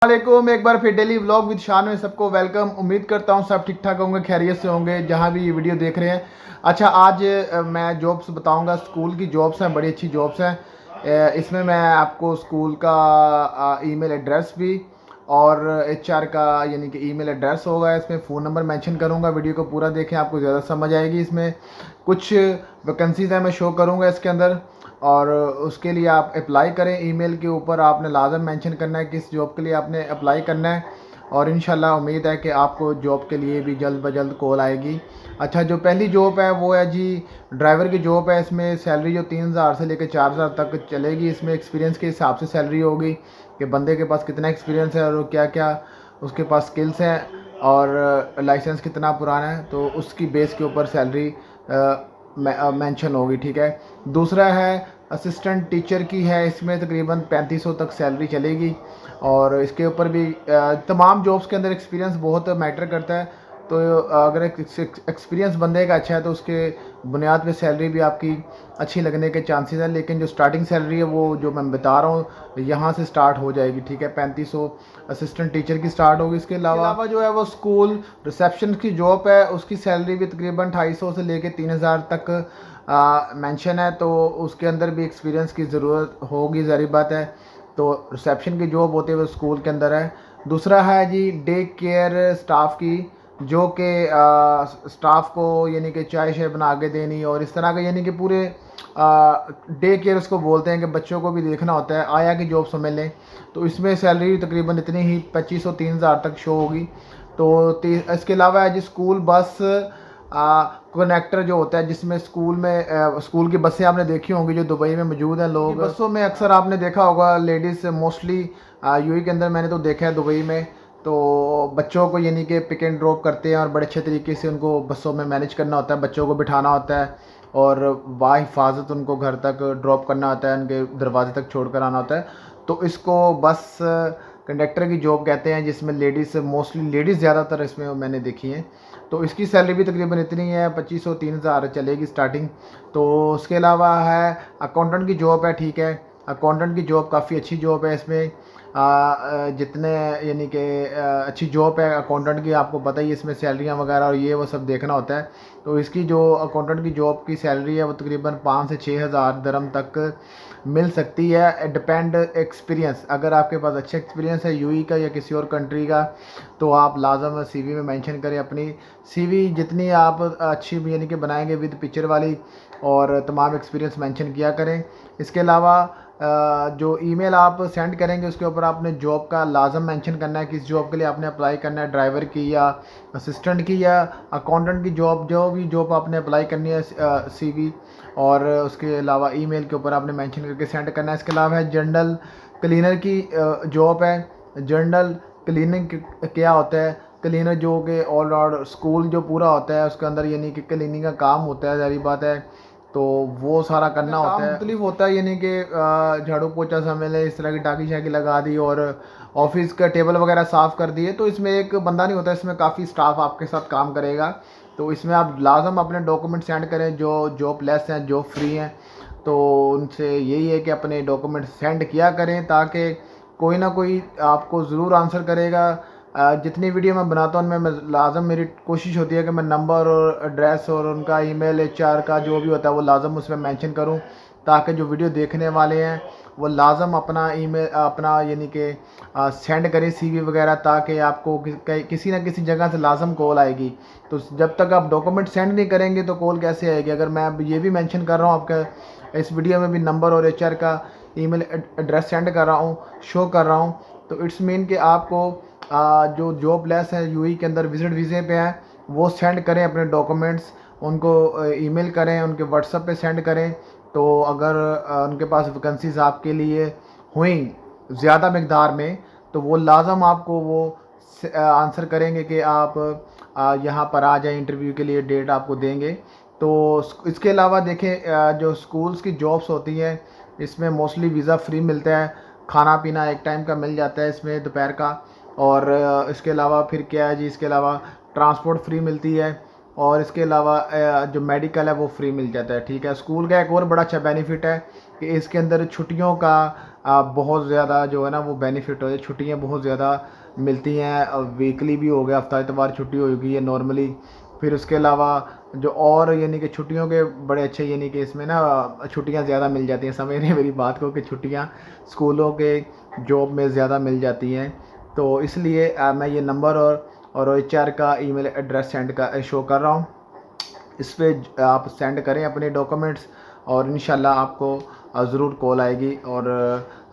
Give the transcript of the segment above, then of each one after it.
वालेकुम, एक बार फिर डेली व्लॉग विद शान में सबको वेलकम। उम्मीद करता हूँ सब ठीक ठाक होंगे, खैरियत से होंगे जहाँ भी ये वीडियो देख रहे हैं। अच्छा, आज मैं जॉब्स बताऊँगा। स्कूल की जॉब्स हैं, बड़ी अच्छी जॉब्स हैं। इसमें मैं आपको स्कूल का ईमेल एड्रेस भी और एचआर का यानी कि ईमेल एड्रेस होगा, इसमें फ़ोन नंबर मेंशन करूँगा। वीडियो को पूरा देखें, आपको ज़्यादा समझ आएगी। इसमें कुछ वैकेंसीज़ हैं, मैं शो करूँगा इसके अंदर, और उसके लिए आप अप्लाई करें। ईमेल के ऊपर आपने लाजम मेंशन करना है किस जॉब के लिए आपने अप्लाई करना है, और इंशाल्लाह उम्मीद है कि आपको जॉब के लिए भी जल्द ब जल्द कॉल आएगी। अच्छा, जो पहली जॉब है वो है जी ड्राइवर की जॉब है। इसमें सैलरी जो 3000 से लेकर 4000 तक चलेगी। इसमें एक्सपीरियंस के हिसाब से सैलरी होगी कि बंदे के पास कितना एक्सपीरियंस है और क्या क्या उसके पास स्किल्स हैं और लाइसेंस कितना पुराना है, तो उसकी बेस के ऊपर सैलरी मेंशन होगी। ठीक है। दूसरा है असिस्टेंट टीचर की है। इसमें तकरीबन 3500 तक सैलरी चलेगी, और इसके ऊपर भी तमाम जॉब्स के अंदर एक्सपीरियंस बहुत मैटर करता है। तो अगर एक एक्सपीरियंस बंदे का अच्छा है तो उसके बुनियाद पे सैलरी भी आपकी अच्छी लगने के चांसेस हैं। लेकिन जो स्टार्टिंग सैलरी है वो जो मैं बता रहा हूँ यहाँ से स्टार्ट हो जाएगी। ठीक है, 3500 असिस्टेंट टीचर की स्टार्ट होगी। इसके अलावा जो है वो स्कूल रिसेप्शन की जॉब है, उसकी सैलरी भी तकरीबन 250 से लेके 3000 तक मेंशन है। तो उसके अंदर भी एक्सपीरियंस की ज़रूरत होगी, ज़ाहिर बात है। तो रिसेप्शन की जॉब होती है वो स्कूल के अंदर है। दूसरा है जी डे केयर स्टाफ की, जो कि स्टाफ को यानी कि चाय शाय बना के देनी और इस तरह का, यानी कि पूरे डे केयर उसको बोलते हैं कि बच्चों को भी देखना होता है। आया की जॉब समझ लें। तो इसमें सैलरी तकरीबन इतनी ही 2500 3000 तक शो होगी। तो इसके अलावा है जी स्कूल बस कनेक्टर जो होता है, जिसमें स्कूल में स्कूल की बसें आपने देखी होंगी जो दुबई में मौजूद हैं। लोग बसों में अक्सर आपने देखा होगा लेडीज़ मोस्टली यूएई के अंदर, मैंने तो देखा है दुबई में। तो बच्चों को यानी कि पिक एंड ड्रॉप करते हैं और बड़े अच्छे तरीके से उनको बसों में मैनेज करना होता है, बच्चों को बिठाना होता है और बाहिफाजत उनको घर तक ड्रॉप करना होता है, उनके दरवाजे तक छोड़ कर आना होता है। तो इसको बस कंडक्टर की जॉब कहते हैं, जिसमें लेडीज़ मोस्टली लेडीज़ ज़्यादातर इसमें मैंने देखी हैं। तो इसकी सैलरी भी तकरीबन इतनी है, 2500 3000 चलेगी स्टार्टिंग। तो उसके अलावा है अकाउंटेंट की जॉब है। ठीक है, अकाउंटेंट की जॉब काफ़ी अच्छी जॉब है। इसमें जितने यानी कि अच्छी जॉब है अकाउंटेंट की, आपको पता ही इसमें सैलरियाँ वगैरह और ये वो सब देखना होता है। तो इसकी जो अकाउंटेंट की जॉब की सैलरी है वो तकरीबन 5 से 6000 दरम तक मिल सकती है। डिपेंड एक्सपीरियंस, अगर आपके पास अच्छा एक्सपीरियंस है यूई का या किसी और कंट्री का, तो आप लाजम सीवी में मेंशन करें अपनी सीवी जितनी आप अच्छी यानी कि बनाएंगे विद पिक्चर वाली, और तमाम एक्सपीरियंस मेंशन किया करें। इसके अलावा जो ईमेल आप सेंड करेंगे उसके ऊपर आपने जॉब का लाजम मेंशन करना है, किस जॉब के लिए आपने अप्लाई करना है, ड्राइवर की या असिस्टेंट की या अकाउंटेंट की जॉब, जो भी जॉब आपने अप्लाई करनी है सीवी, और उसके अलावा ईमेल के ऊपर आपने मेंशन करके सेंड करना है। इसके अलावा है जनरल क्लीनर की जॉब है। जनरल क्लीनिंग क्या होता है? क्लीनर जो कि ऑल आउट स्कूल जो पूरा होता है उसके अंदर यानी कि क्लीनिंग का काम होता है, जारी बात है। तो वो सारा करना होता है, मुख्तलिफ होता है, यानी कि झाड़ू पोछा समझ लें, इस तरह की टाकी शाकी लगा दी और ऑफिस का टेबल वगैरह साफ़ कर दिए। तो इसमें एक बंदा नहीं होता, इसमें काफ़ी स्टाफ आपके साथ काम करेगा। तो इसमें आप लाजम अपने डॉक्यूमेंट सेंड करें जो जॉब लेस हैं, जॉब फ्री हैं। तो उनसे यही है कि अपने डॉक्यूमेंट सेंड किया करें, ताकि कोई ना कोई आपको ज़रूर आंसर करेगा। जितनी वीडियो मैं बनाता हूँ उनमें मैं लाजम मेरी कोशिश होती है कि मैं नंबर और एड्रेस और उनका ईमेल एचआर का जो भी होता है वो लाजम उसमें मेंशन करूँ, ताकि जो वीडियो देखने वाले हैं वो लाजम अपना ईमेल अपना यानी कि सेंड करें सीवी वगैरह, ताकि आपको किसी ना किसी जगह से लाजम कॉल आएगी। तो जब तक आप डॉक्यूमेंट सेंड नहीं करेंगे तो कॉल कैसे आएगी? अगर मैं अब ये भी मेंशन कर रहा हूँ आपका इस वीडियो में भी नंबर और एचआर का ईमेल एड्रेस सेंड कर रहा हूँ, शो कर रहा हूँ, तो इट्स मीन कि आपको जो जॉब लेस है यूएई के अंदर विजिट वीज़े पे हैं वो सेंड करें अपने डॉक्यूमेंट्स, उनको ईमेल करें, उनके व्हाट्सएप पे सेंड करें। तो अगर उनके पास वैकेंसीज आपके लिए हुई ज़्यादा मकदार में, तो वो लाजम आपको वो आंसर करेंगे कि आप यहाँ पर आ जाएं, इंटरव्यू के लिए डेट आपको देंगे। तो इसके अलावा देखें जो स्कूल्स की जॉब्स होती हैं इसमें मोस्टली वीज़ा फ्री मिलता है, खाना पीना एक टाइम का मिल जाता है इसमें दोपहर का, और इसके अलावा फिर क्या है जी, इसके अलावा ट्रांसपोर्ट फ्री मिलती है, और इसके अलावा जो मेडिकल है वो फ्री मिल जाता है। ठीक है, स्कूल का एक और बड़ा अच्छा बेनिफिट है कि इसके अंदर छुट्टियों का बहुत ज़्यादा जो है ना वो बेनिफिट हो जाए। छुट्टियाँ बहुत ज़्यादा मिलती हैं, वीकली भी हो गया, हफ्ता इतवार छुट्टी होगी है नॉर्मली। फिर उसके अलावा जो और यानी कि छुट्टियों के बड़े अच्छे यानी कि इसमें ना छुट्टियां ज़्यादा मिल जाती हैं। समझ रहे हैं मेरी बात को कि छुट्टियां स्कूलों के जॉब में ज़्यादा मिल जाती हैं। तो इसलिए मैं ये नंबर और एचआर का ईमेल एड्रेस सेंड का शो कर रहा हूँ। इस पे आप सेंड करें अपने डॉक्यूमेंट्स और इंशाल्लाह आपको ज़रूर कॉल आएगी। और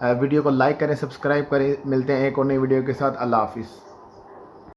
वीडियो को लाइक करें, सब्सक्राइब करें। मिलते हैं एक और नई वीडियो के साथ। अल्लाह हाफिज़।